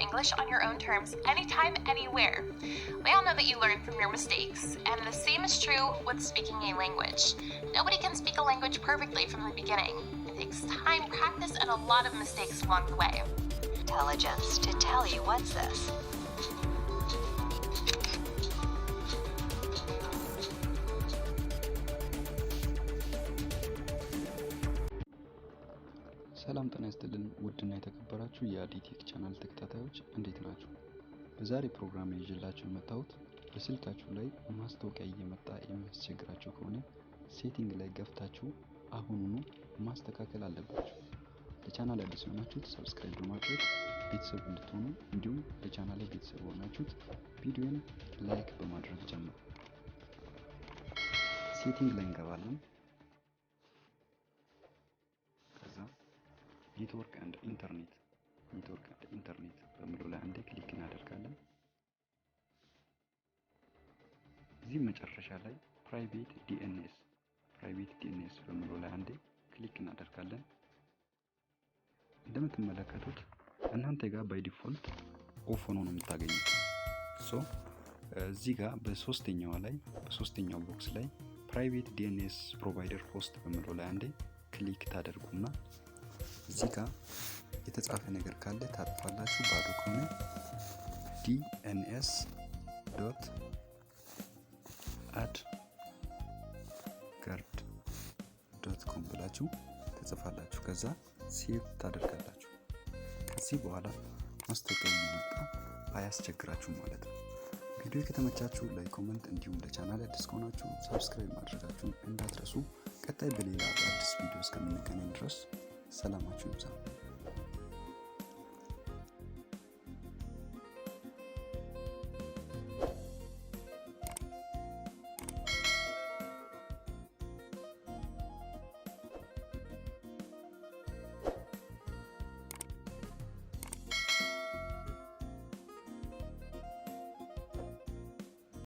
English on your own terms, anytime, anywhere. We all know that you learn from your mistakes, and the same is true with speaking a language. Nobody can speak a language perfectly from the beginning. It takes time, practice, and a lot of mistakes along the way. Intelligence to tell you what's this. ሰላም ጤና ይስጥልን ውድና የተከበራችሁ የአዲቴክ ቻናል ተከታታዮች እንዴት ናችሁ? በዛሬ ፕሮግራም ይዤላችሁ የመጣሁት በስልካችሁ ላይ ማስታወቂያ እየመጣ የሚያስቸግራችሁ ከሆነ ሴቲንግ ላይ ገብታችሁ አሁኑኑ ማስተካከል አለባችሁ። ለቻናል አዲስ የሆናችሁት ሰብስክራይብ በማድረግ ቤተሰብ እንድትሆኑ እንዲሁም ለቻናሌ ቤተሰብ ሆናችሁት ቪዲዮን ላይክ በማድረግ ጀምሩ። ሴቲንግ ላይ እንገባለን። ኔትወርክ ኤንድ ኢንተርኔት በሚለው ላይ አንዴ ክሊክ እናደርጋለን። እዚህ መጨረሻ ላይ ፕራይቬት ዲኤንኤስ በሚለው ላይ አንዴ ክሊክ እናደርጋለን። እንደምትመለከቱት እናንተ ጋር ባይ ዲፎልት ኦፍ ሆኖ ነው የምታገኙት። እዚህ ጋር በሶስተኛው ቦክስ ላይ ፕራይቬት ዲኤንኤስ ፕሮቫይደር ሆስት በሚለው ላይ አንዴ ክሊክ ታደርጉና እዚህ ጋር የተጻፈ ነገር ካለ ታጥፋላችሁ። ባዶ ከሆነ dns.adguard.com ብላችሁ ተጽፋላችሁ። ከዛ ሴቭ ታደርጋላችሁ። ከዚህ በኋላ ማስታወቂያ የሚመጣ አያስቸግራችሁ ማለት ነው። ቪዲዮ ከተመቻችሁ ላይክ፣ ኮሜንት እንዲሁም ለቻናል አዲስ ከሆናችሁ ሰብስክራይብ ማድረጋችሁን እንዳትረሱ። ቀጣይ በሌላ አዲስ ቪዲዮ እስከምንገናኝ ድረስ ሰላማችሁ ይብዛ።